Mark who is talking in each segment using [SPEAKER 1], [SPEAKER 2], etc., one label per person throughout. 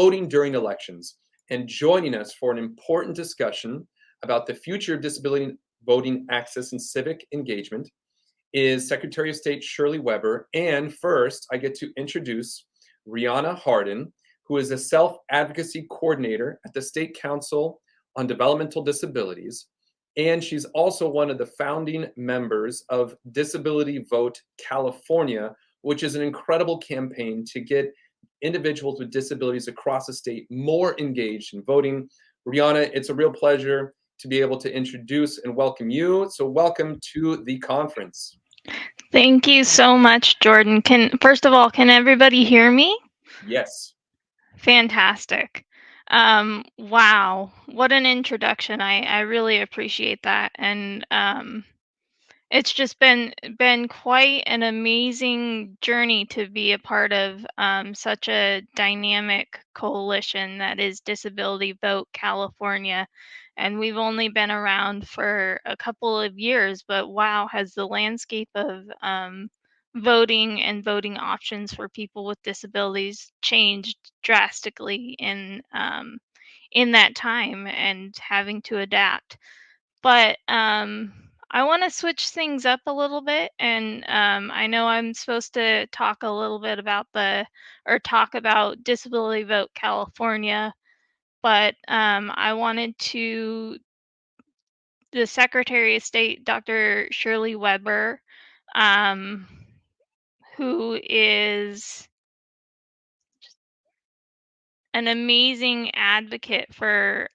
[SPEAKER 1] voting during elections. And joining us for an important discussion about the future of disability voting access and civic engagement is Secretary of State Shirley Weber. And first, I get to introduce Riana Hardin, who is a Self-Advocacy Coordinator at the State Council on Developmental Disabilities. And she's also one of the founding members of Disability Vote California, which is an incredible campaign to get individuals with disabilities across the state more engaged in voting. Riana, it's a real pleasure to be able to introduce and welcome you. So welcome to the conference.
[SPEAKER 2] Thank you so much, Jordan. First of all, can everybody hear me?
[SPEAKER 1] Yes.
[SPEAKER 2] Fantastic. Wow, what an introduction. I really appreciate that. And it's just been quite an amazing journey to be a part of such a dynamic coalition that is Disability Vote California. And we've only been around for a couple of years, but wow, has the landscape of voting and voting options for people with disabilities changed drastically in that time, and having to adapt. But I want to switch things up a little bit, and I know I'm supposed to talk a little bit about talk about Disability Vote California, but I wanted to, the Secretary of State, Dr. Shirley Weber, um, who is an amazing advocate for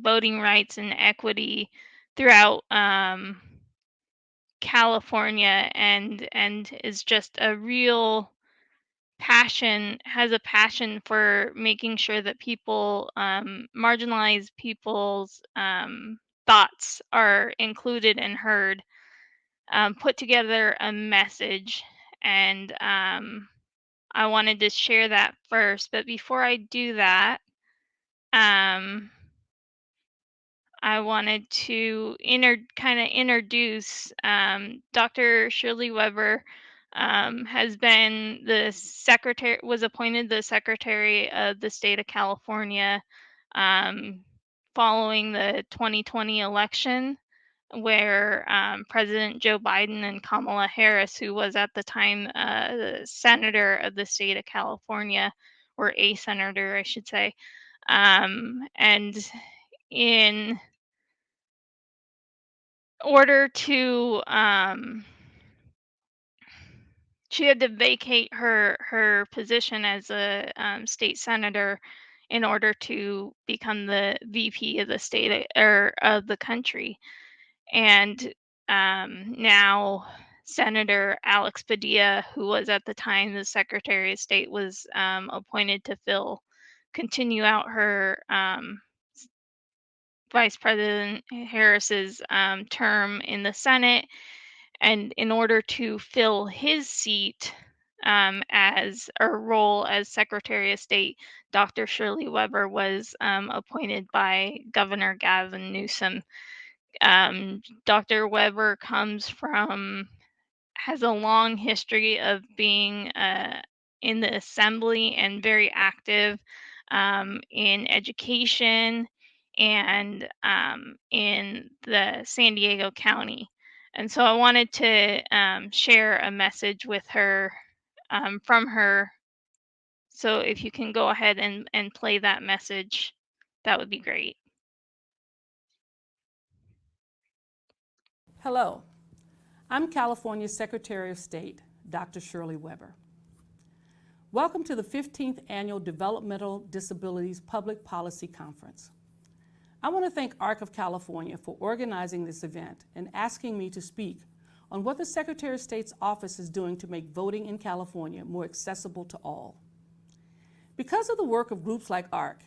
[SPEAKER 2] voting rights and equity throughout California, and is just a real has a passion for making sure that people, marginalized people's thoughts are included and heard, put together a message. And I wanted to share that first. But before I do that, I wanted to introduce Dr. Shirley Weber. Has been was appointed the Secretary of the State of California following the 2020 election, where President Joe Biden and Kamala Harris, who was at the time the senator of the state of California, or a senator, I should say, and in order to she had to vacate her position as a state senator in order to become the VP of the state, or of the country. And now Senator Alex Padilla, who was at the time the Secretary of State, was appointed to continue out her Vice President Harris's term in the Senate. And in order to fill his seat, as a role as Secretary of State, Dr. Shirley Weber was appointed by Governor Gavin Newsom. Dr. Weber has a long history of being in the assembly and very active in education and in the San Diego County. And so I wanted to share a message with her, from her. So if you can go ahead and play that message, that would be great.
[SPEAKER 3] Hello, I'm California Secretary of State, Dr. Shirley Weber. Welcome to the 15th Annual Developmental Disabilities Public Policy Conference. I want to thank ARC of California for organizing this event and asking me to speak on what the Secretary of State's office is doing to make voting in California more accessible to all. Because of the work of groups like ARC,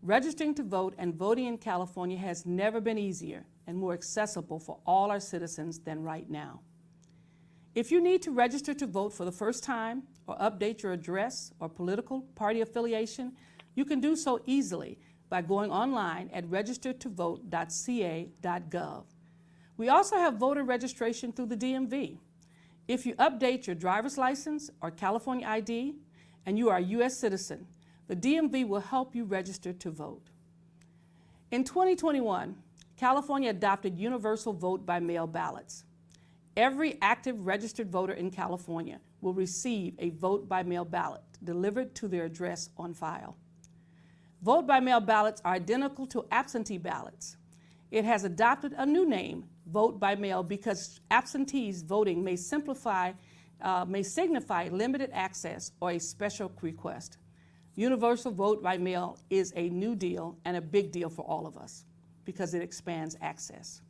[SPEAKER 3] registering to vote and voting in California has never been easier and more accessible for all our citizens than right now. If you need to register to vote for the first time or update your address or political party affiliation, you can do so easily by going online at registertovote.ca.gov. We also have voter registration through the DMV. If you update your driver's license or California ID and you are a U.S. citizen, The DMV will help you register to vote. In 2021, California adopted universal vote by mail ballots. Every active registered voter in California will receive a vote by mail ballot delivered to their address on file. Vote by mail ballots are identical to absentee ballots. It has adopted a new name, vote by mail, because absentees voting may signify limited access or a special request. Universal vote by mail is a new deal and a big deal for all of us because it expands access.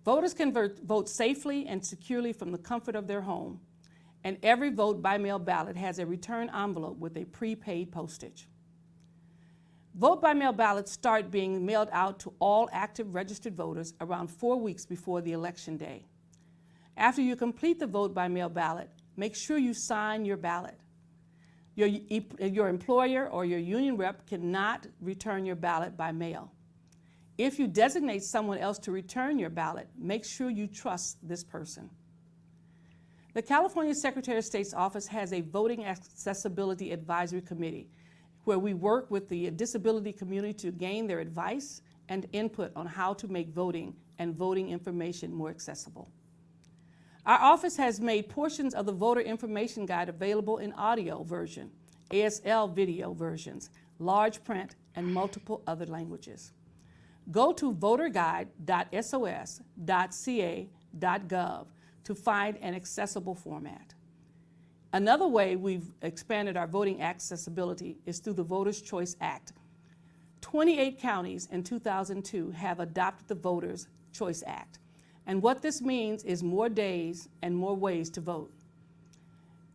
[SPEAKER 3] Voters can vote safely and securely from the comfort of their home, and every vote by mail ballot has a return envelope with a prepaid postage. Vote by mail ballots start being mailed out to all active registered voters around 4 weeks before the election day. After you complete the vote by mail ballot, make sure you sign your ballot. Your employer or your union rep cannot return your ballot by mail. If you designate someone else to return your ballot, make sure you trust this person. The California Secretary of State's office has a voting accessibility advisory committee where we work with the disability community to gain their advice and input on how to make voting and voting information more accessible. Our office has made portions of the voter information guide available in audio version, ASL video versions, large print, and multiple other languages. Go to voterguide.sos.ca.gov to find an accessible format. Another way we've expanded our voting accessibility is through the Voters' Choice Act. 28 counties in 2002 have adopted the Voters' Choice Act. And what this means is more days and more ways to vote.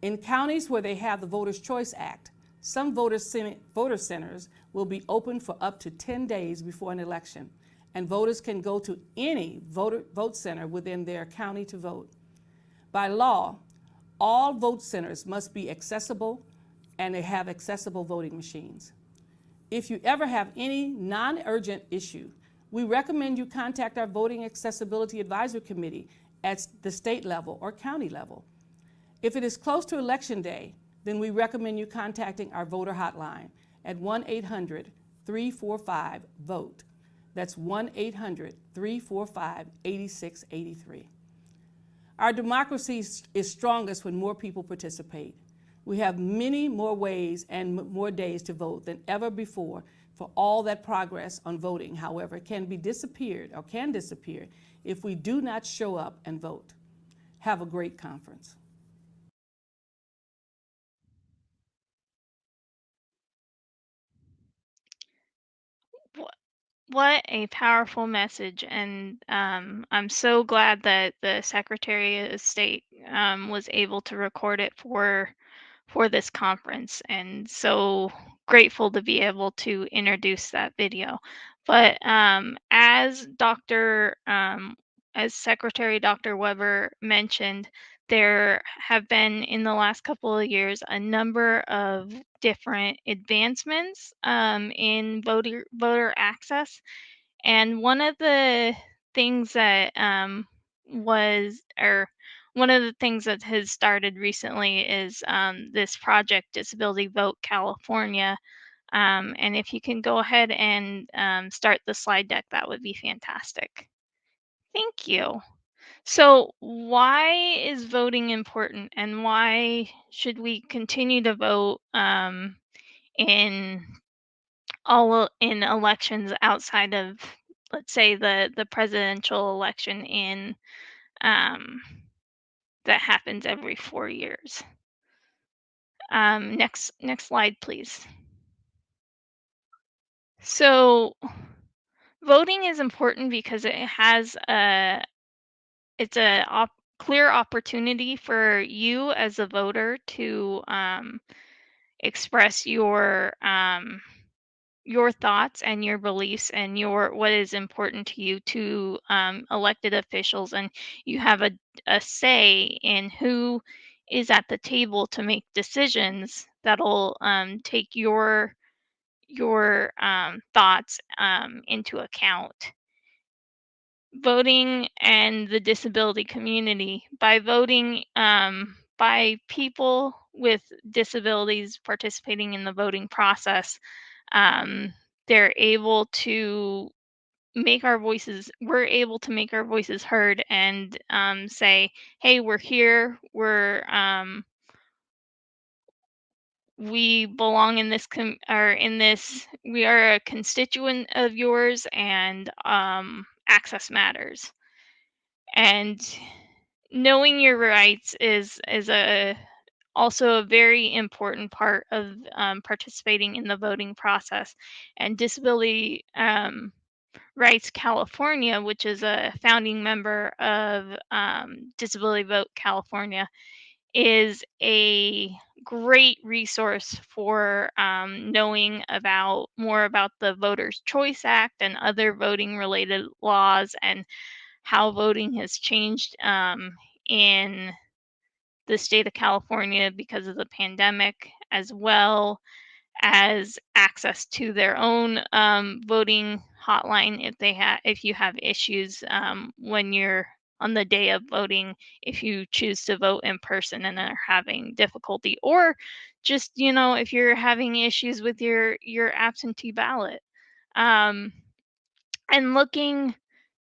[SPEAKER 3] In counties where they have the Voters' Choice Act, some voter centers will be open for up to 10 days before an election, and voters can go to any vote center within their county to vote. By law, all vote centers must be accessible and they have accessible voting machines. If you ever have any non-urgent issue, we recommend you contact our Voting Accessibility Advisory Committee at the state level or county level. If it is close to Election Day, then we recommend you contacting our voter hotline at 1-800-345-VOTE. That's 1-800-345-8683. Our democracy is strongest when more people participate. We have many more ways and more days to vote than ever before. For all that progress on voting, however, can disappear if we do not show up and vote. Have a great conference.
[SPEAKER 2] What a powerful message, and I'm so glad that the Secretary of State was able to record it for this conference, and so grateful to be able to introduce that video. But as Secretary Dr. Weber mentioned, there have been in the last couple of years a number of different advancements in voter access, and one of the things that was or one of the things that has started recently is this project Disability Vote California. And if you can go ahead and start the slide deck, that would be fantastic. Thank you. So, why is voting important, and why should we continue to vote in in elections outside of, let's say, the presidential election um, that happens every 4 years? Next slide, please. So, voting is important because it's a clear opportunity for you as a voter to express your thoughts and your beliefs and what is important to you to elected officials, and you have a say in who is at the table to make decisions that'll take your thoughts into account. Voting and the disability community, by voting by people with disabilities participating in the voting process, they're able to make our voices we're able to make our voices heard and say, hey, we're here, we belong in this or in this, we are a constituent of yours, and access matters. And knowing your rights is also a very important part of participating in the voting process. And Disability Rights California, which is a founding member of Disability Vote California, is a great resource for knowing more about the Voters' Choice Act and other voting related laws, and how voting has changed in the state of California because of the pandemic, as well as access to their own voting hotline if you have issues when you're on the day of voting, if you choose to vote in person and are having difficulty, or just if you're having issues with your absentee ballot. And looking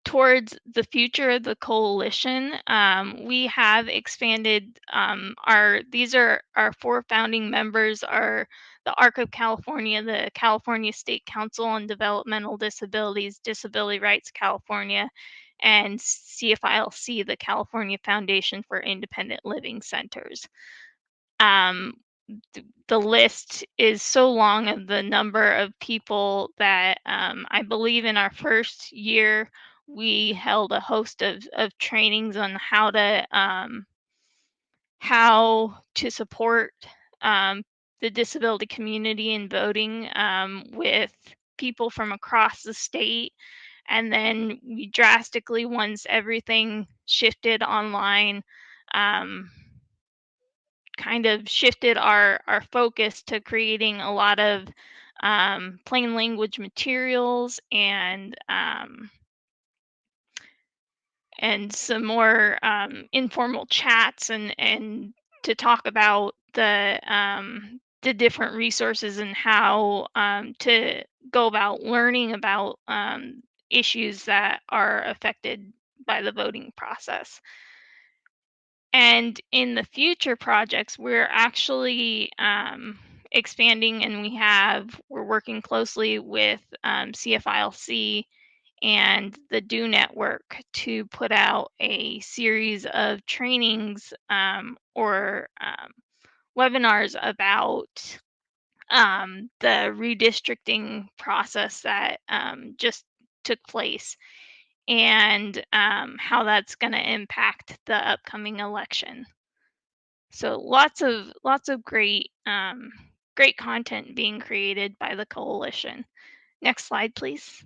[SPEAKER 2] towards the future of the coalition, we have expanded these are our 4 founding members are the ARC of California, the California State Council on Developmental Disabilities, Disability Rights California, and CFILC, the California Foundation for Independent Living Centers. The list is so long of the number of people that I believe in our first year we held a host of trainings on how to support the disability community in voting with people from across the state. And then we drastically, once everything shifted online, kind of shifted our focus to creating a lot of plain language materials and some more informal chats and to talk about the different resources and how to go about learning about issues that are affected by the voting process. And in the future projects, we're actually expanding, and we're working closely with CFILC and the Do Network to put out a series of trainings or webinars about the redistricting process that just took place, and how that's going to impact the upcoming election. So lots of great great content being created by the coalition. Next slide, please.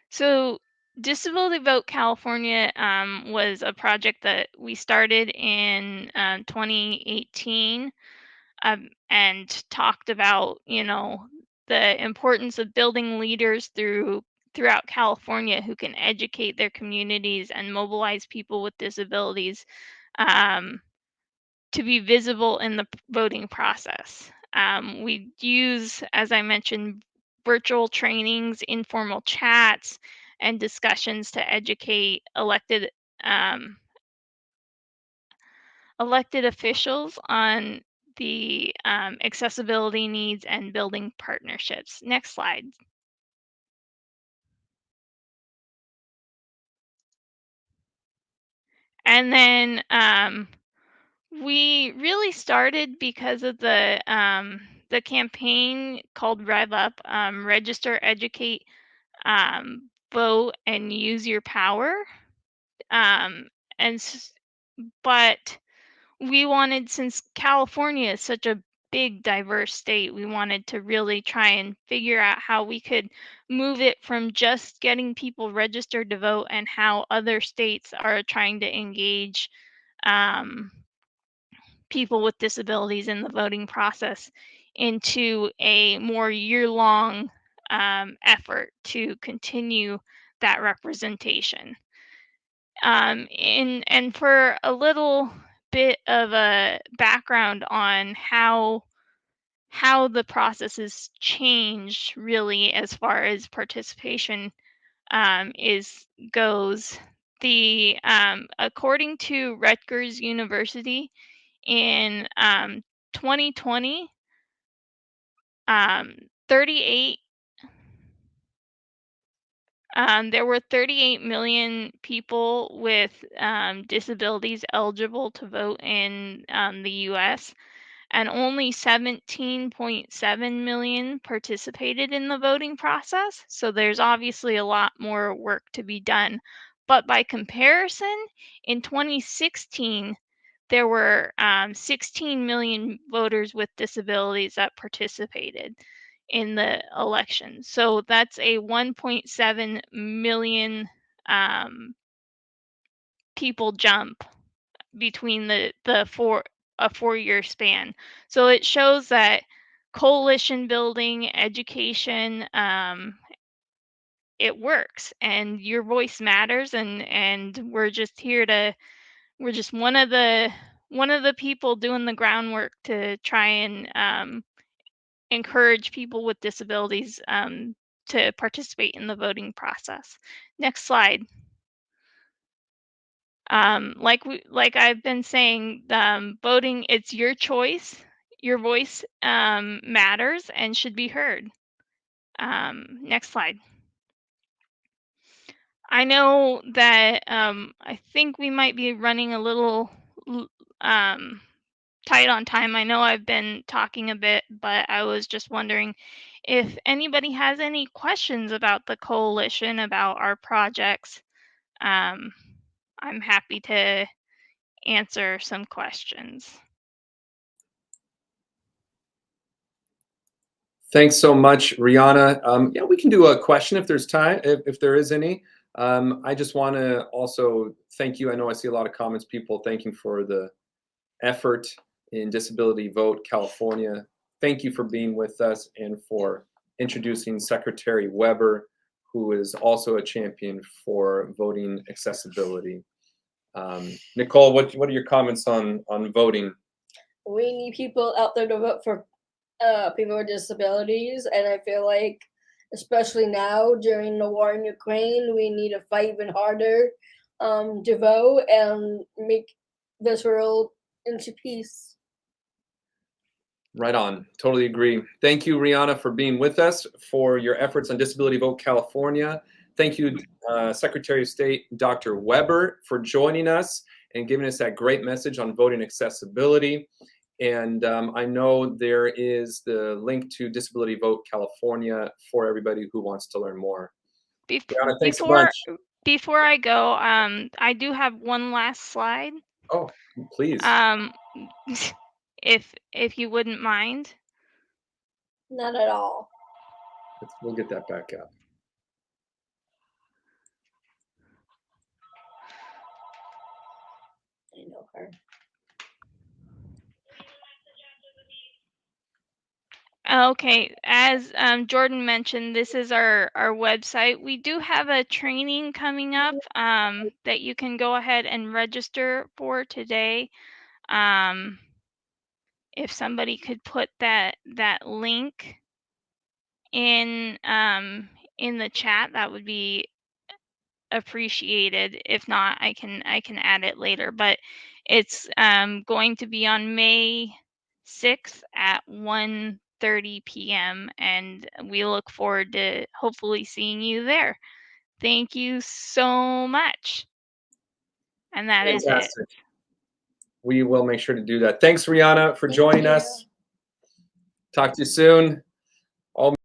[SPEAKER 2] So Disability Vote California was a project that we started in 2018 and talked about, the importance of building leaders throughout California who can educate their communities and mobilize people with disabilities to be visible in the voting process. We use, as I mentioned, virtual trainings, informal chats, and discussions to educate elected officials on the accessibility needs and building partnerships. Next slide. And then we really started because of the campaign called Rev Up, Register, Educate, Vote, and Use Your Power. But we wanted, since California is such a big, diverse state, we wanted to really try and figure out how we could move it from just getting people registered to vote, and how other states are trying to engage people with disabilities in the voting process, into a more year-long effort to continue that representation. And for a little bit of a background on how the process has changed, really, as far as participation goes. According to Rutgers University, in 2020, 38 there were 38 million people with disabilities eligible to vote in the U.S., and only 17.7 million participated in the voting process. So there's obviously a lot more work to be done. But by comparison, in 2016, there were 16 million voters with disabilities that participated in the election. So that's a 1.7 million people jump between a 4-year span. So it shows that coalition building, education, it works, and your voice matters, and we're just one of the people doing the groundwork to try and encourage people with disabilities to participate in the voting process. Next slide. Like I've been saying, voting, it's your choice. Your voice matters and should be heard. Next slide. I know that I think we might be running a little tight on time. I know I've been talking a bit, but I was just wondering if anybody has any questions about the coalition, about our projects. I'm happy to answer some questions.
[SPEAKER 1] Thanks so much, Riana. Yeah, we can do a question if there's time, if there is any. I just want to also thank you. I know I see a lot of comments, people thanking for the effort in Disability Vote California. Thank you for being with us and for introducing Secretary Weber, who is also a champion for voting accessibility. Nicole, what are your comments on voting?
[SPEAKER 4] We need people out there to vote for people with disabilities, and I feel like, especially now during the war in Ukraine, we need to fight even harder to vote and make this world into peace.
[SPEAKER 1] Right on. Totally agree. Thank you, Riana, for being with us, for your efforts on Disability Vote California. Thank you, Secretary of State Dr. Weber, for joining us and giving us that great message on voting accessibility. And I know there is the link to Disability Vote California for everybody who wants to learn more. Riana, thanks so much.
[SPEAKER 2] Before I go, I do have one last slide.
[SPEAKER 1] Oh, please.
[SPEAKER 2] If you wouldn't mind.
[SPEAKER 4] Not at all.
[SPEAKER 1] We'll get that back up.
[SPEAKER 4] I know her.
[SPEAKER 2] Okay, as Jordan mentioned, this is our website. We do have a training coming up that you can go ahead and register for today. If somebody could put that link in the chat, that would be appreciated. If not, I can add it later. But it's going to be on May 6th at 1:30 p.m. and we look forward to hopefully seeing you there. Thank you so much. And that is it.
[SPEAKER 1] We will make sure to do that. Thanks, Riana, for joining us. Talk to you soon.